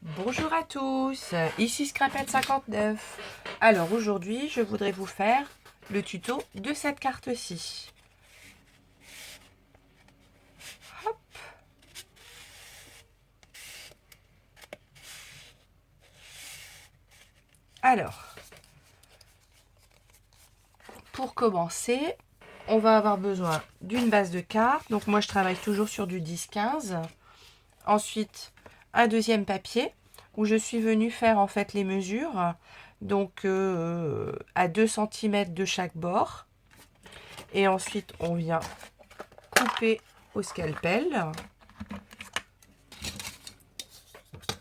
Bonjour à tous, ici Scrapette59. Alors aujourd'hui, je voudrais vous faire le tuto de cette carte-ci. Hop. Alors, pour commencer, on va avoir besoin d'une base de carte. Donc moi, je travaille toujours sur du 10-15. Ensuite, un deuxième papier où je suis venue faire en fait les mesures. Donc à 2 cm de chaque bord. Et ensuite, on vient couper au scalpel.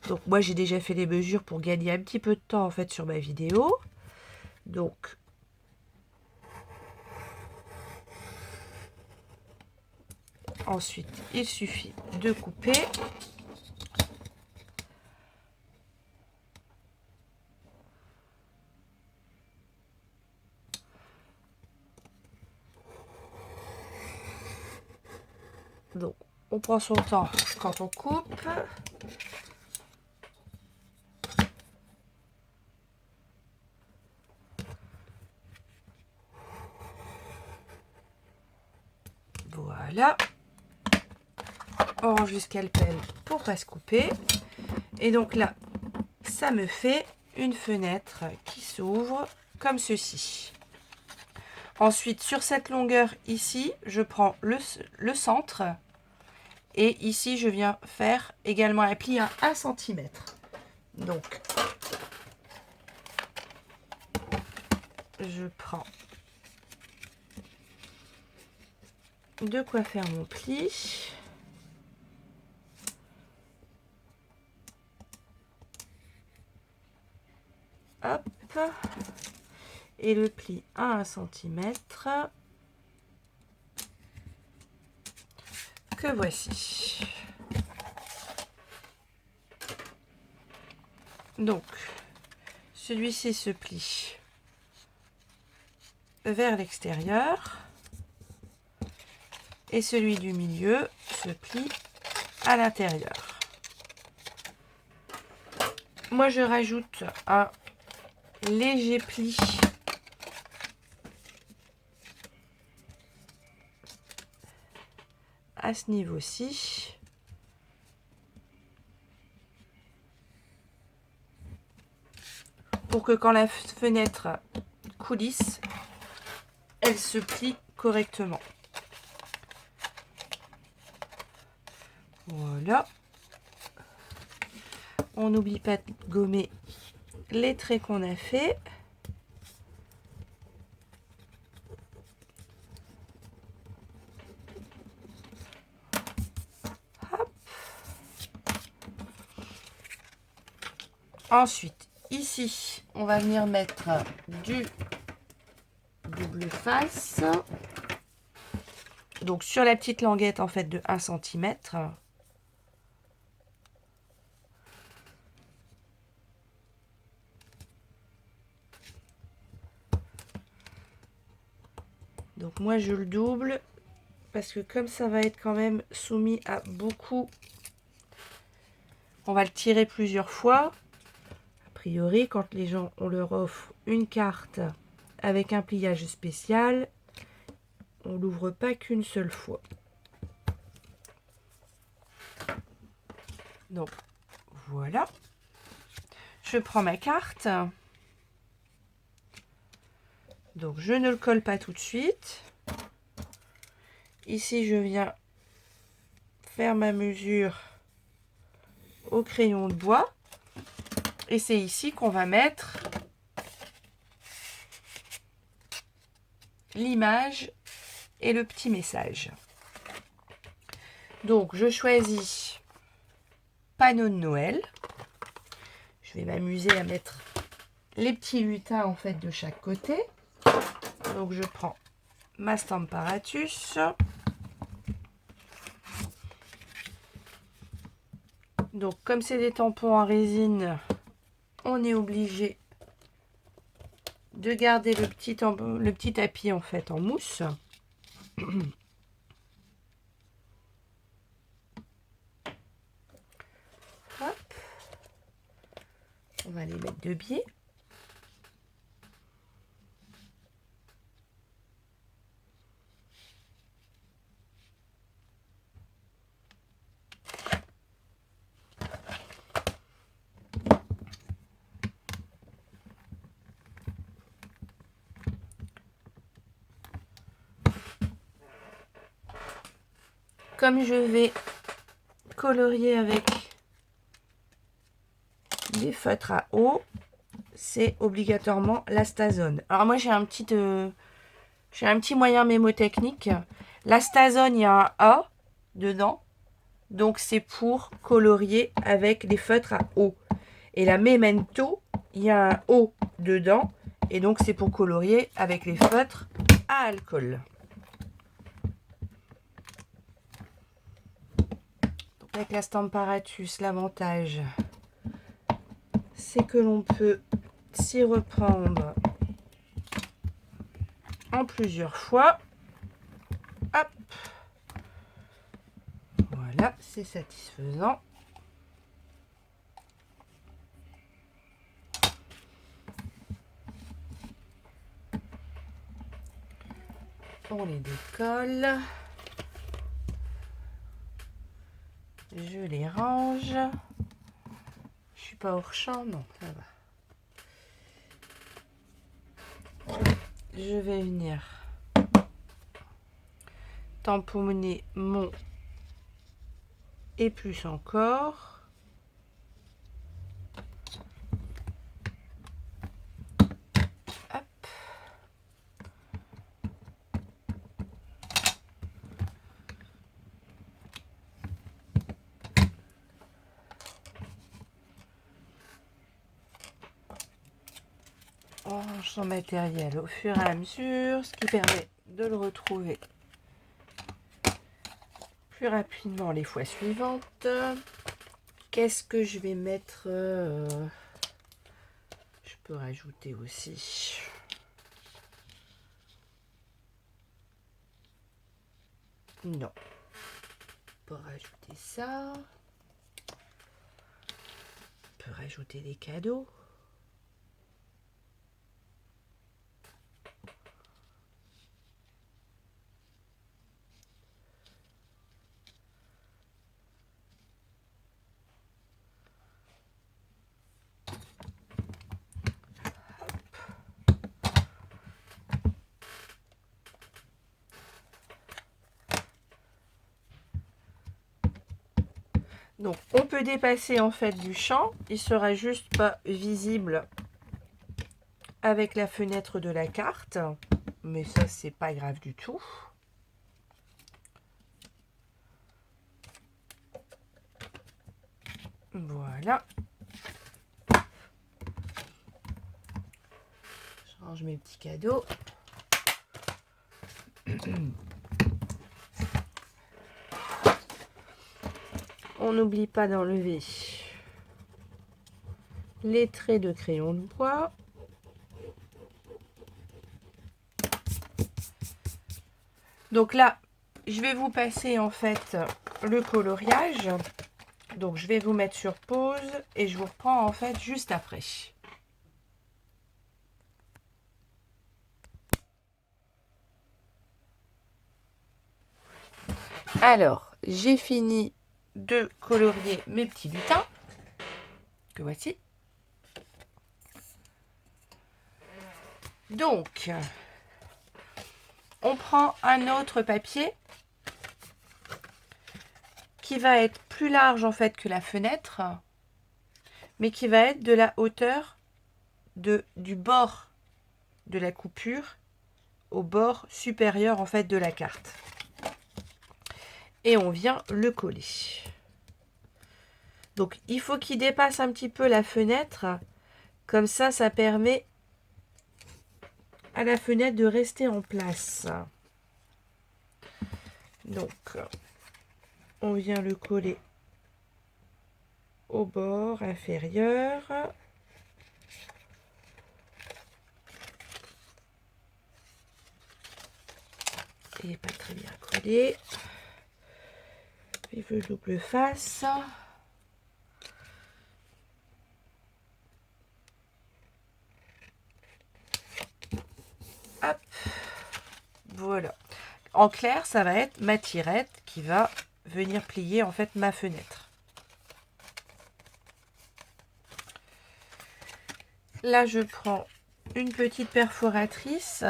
Donc moi j'ai déjà fait les mesures pour gagner un petit peu de temps en fait sur ma vidéo. Donc ensuite il suffit de couper. Donc on prend son temps quand on coupe. Voilà. On range le scalpel pour pas se couper. Et donc là, ça me fait une fenêtre qui s'ouvre comme ceci. Ensuite, sur cette longueur ici, je prends le centre. Et ici, je viens faire également un pli à 1 cm. Donc, je prends de quoi faire mon pli. Hop. Et le pli à 1 cm. Que voici. Donc, celui-ci se plie vers l'extérieur. Et celui du milieu se plie à l'intérieur. Moi, je rajoute un léger pli à ce niveau-ci. Pour que quand la fenêtre coulisse, elle se plie correctement. Voilà. On n'oublie pas de gommer les traits qu'on a fait. Hop. Ensuite, ici, on va venir mettre du double face. Donc sur la petite languette en fait de 1 cm. Donc moi je le double parce que comme ça va être quand même soumis à beaucoup, on va le tirer plusieurs fois. A priori, quand les gens, on leur offre une carte avec un pliage spécial, on l'ouvre pas qu'une seule fois. Donc voilà. Je prends ma carte. Donc je ne le colle pas tout de suite. Ici je viens faire ma mesure au crayon de bois. Et c'est ici qu'on va mettre l'image et le petit message. Donc je choisis panneau de Noël. Je vais m'amuser à mettre les petits lutins en fait de chaque côté. Donc je prends ma Stamparatus. Donc comme c'est des tampons en résine, on est obligé de garder le petit tapis en fait en mousse. Hop. On va les mettre de biais. Comme je vais colorier avec des feutres à eau, c'est obligatoirement l'Astazone. Alors moi j'ai un petit moyen mémotechnique. L'Astazone, il y a un A dedans, donc c'est pour colorier avec des feutres à eau. Et la Memento, il y a un O dedans, et donc c'est pour colorier avec les feutres à alcool. Donc avec la Stamparatus, l'avantage, c'est que l'on peut s'y reprendre en plusieurs fois. Hop. Voilà, c'est satisfaisant. On les décolle. Je les range. Je suis pas hors champ, non, ça va. Je vais venir tamponner mon et plus encore. Hop. On range son matériel au fur et à mesure, ce qui permet de le retrouver plus rapidement les fois suivantes. Qu'est-ce que je vais mettre Je peux rajouter aussi. Non. On peut rajouter ça. On peut rajouter des cadeaux. Donc on peut dépasser en fait du champ, il sera juste pas visible avec la fenêtre de la carte, mais ça c'est pas grave du tout. Voilà. Je range mes petits cadeaux. On n'oublie pas d'enlever les traits de crayon de bois. Donc là, je vais vous passer en fait le coloriage. Donc je vais vous mettre sur pause et je vous reprends en fait juste après. Alors, j'ai fini de colorier mes petits lutins, que voici. Donc, on prend un autre papier qui va être plus large en fait que la fenêtre, mais qui va être de la hauteur du bord de la coupure au bord supérieur en fait de la carte. Et on vient le coller. Donc il faut qu'il dépasse un petit peu la fenêtre, comme ça permet à la fenêtre de rester en place. Donc on vient le coller au bord inférieur. Il n'est pas très bien collé. Il veut double face. Voilà. En clair, ça va être ma tirette qui va venir plier en fait ma fenêtre. Là, je prends une petite perforatrice.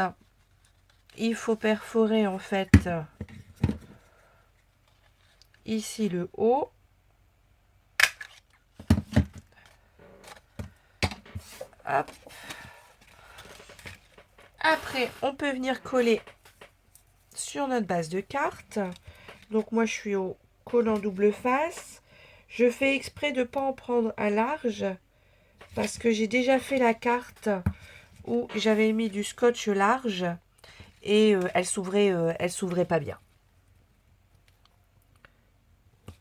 Il faut perforer en fait ici le haut. Hop. Après, on peut venir coller sur notre base de carte. Donc moi, je suis au collant double face. Je fais exprès de ne pas en prendre à large parce que j'ai déjà fait la carte où j'avais mis du scotch large et elle s'ouvrait pas bien.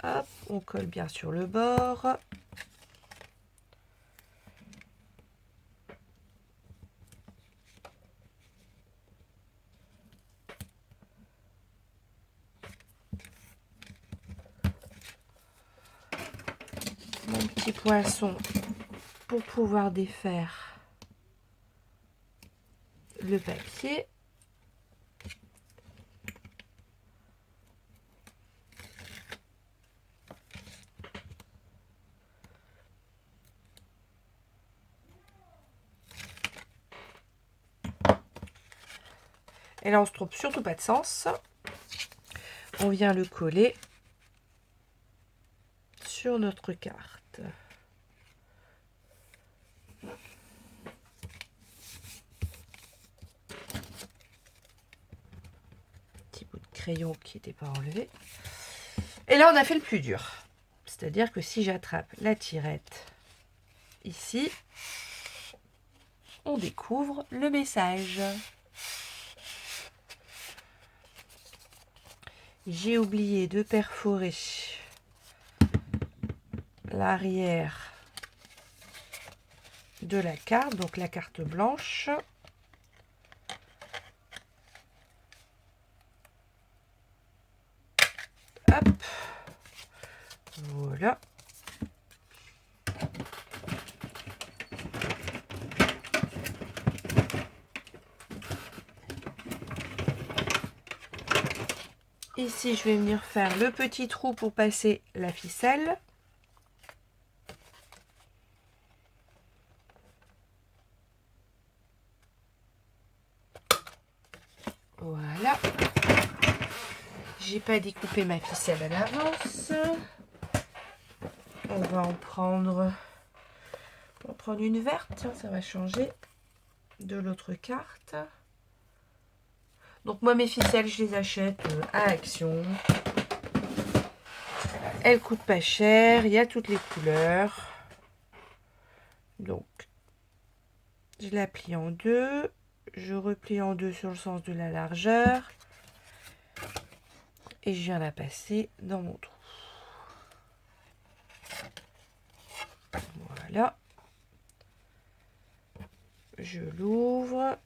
Hop, on colle bien sur le bord. Mon petit poinçon pour pouvoir défaire le papier. Et là, on se trompe surtout pas de sens. On vient le coller sur notre carte. Petit bout de crayon qui n'était pas enlevé. Et là, on a fait le plus dur. C'est-à-dire que si j'attrape la tirette ici, on découvre le message. J'ai oublié de perforer l'arrière de la carte, donc la carte blanche. Hop, voilà. Ici, je vais venir faire le petit trou pour passer la ficelle. Voilà. J'ai pas découpé ma ficelle à l'avance. On va en prendre une verte. Tiens, ça va changer de l'autre carte. Donc moi, mes ficelles, je les achète à Action. Elles coûtent pas cher. Il y a toutes les couleurs. Donc, je la plie en deux. Je replie en deux sur le sens de la largeur. Et je viens la passer dans mon trou. Voilà. Je l'ouvre.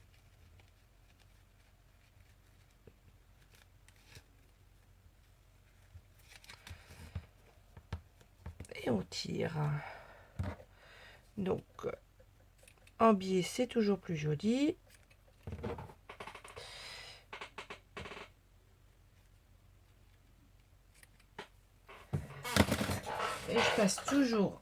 Et on tire. Donc, en biais, c'est toujours plus joli. Et je passe toujours.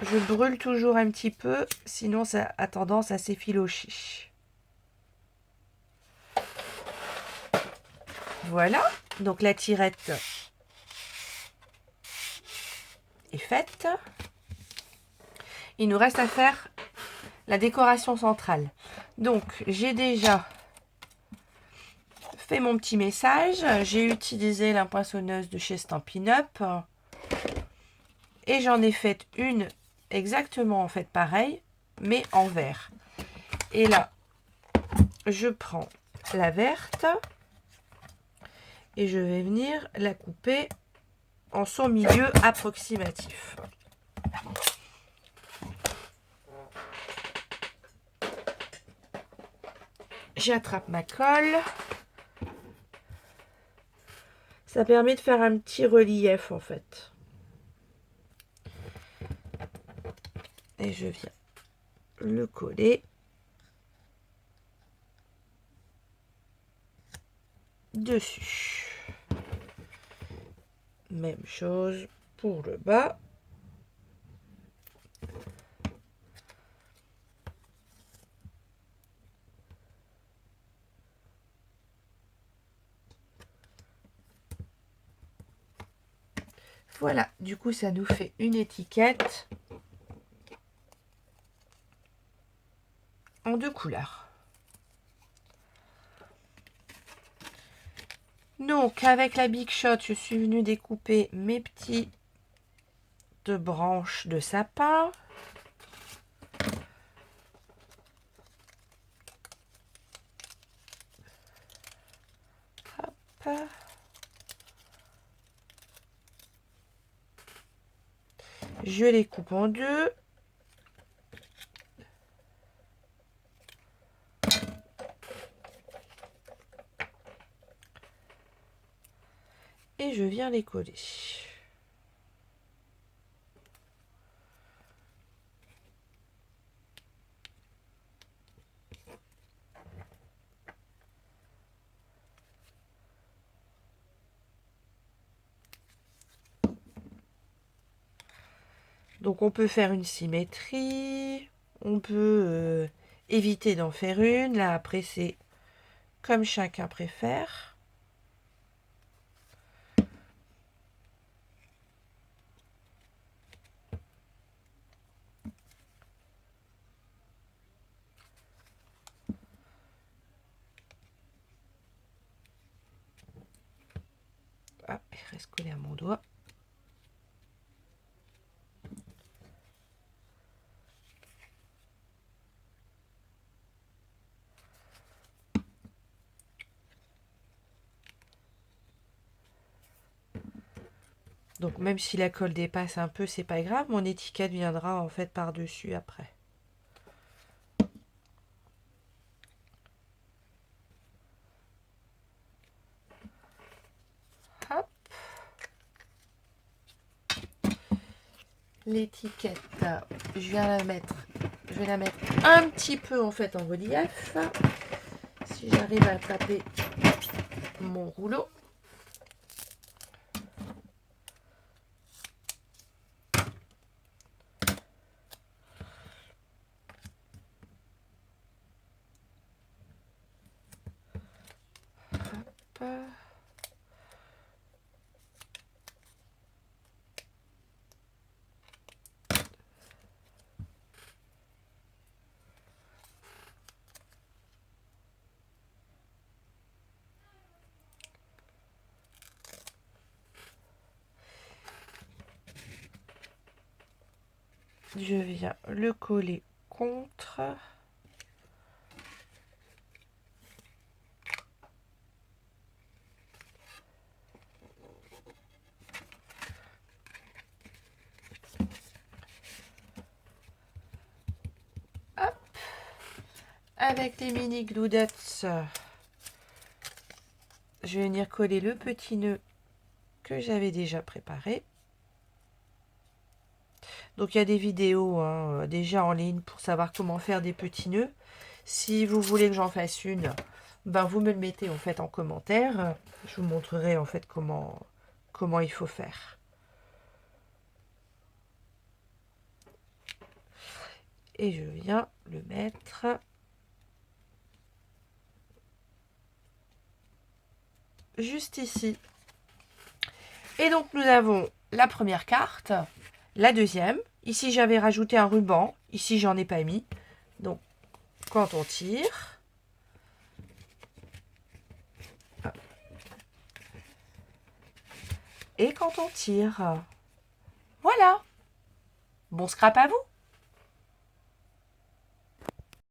Je brûle toujours un petit peu, sinon ça a tendance à s'effilocher. Voilà, donc la tirette est faite. Il nous reste à faire la décoration centrale. Donc, j'ai déjà fait mon petit message. J'ai utilisé la poinçonneuse de chez Stampin' Up. Et j'en ai fait une exactement en fait pareil, mais en vert. Et là, je prends la verte et je vais venir la couper en son milieu approximatif. J'attrape ma colle. Ça permet de faire un petit relief en fait. Et je viens le coller. dessus. Même chose pour le bas. Voilà, du coup ça nous fait une étiquette en 2 couleurs. Donc avec la Big Shot, je suis venue découper mes petites branches de sapin. Hop. Je les coupe en 2. Et je viens les coller. Donc on peut faire une symétrie, on peut éviter d'en faire une. Là après c'est comme chacun préfère. Ah, il reste collé à mon doigt. Donc même si la colle dépasse un peu, c'est pas grave, mon étiquette viendra en fait par-dessus après. Hop. L'étiquette, je vais la mettre un petit peu en fait en relief. Si j'arrive à taper mon rouleau. Hop. Je viens le coller contre. Hop. Avec les mini glue dots, je vais venir coller le petit nœud que j'avais déjà préparé. Donc il y a des vidéos déjà en ligne pour savoir comment faire des petits nœuds. Si vous voulez que j'en fasse une, ben vous me le mettez en fait en commentaire. Je vous montrerai en fait comment il faut faire. Et je viens le mettre juste ici. Et donc nous avons la première carte, la deuxième. Ici j'avais rajouté un ruban, ici j'en ai pas mis. Donc quand on tire, et quand on tire, voilà. Bon scrap à vous!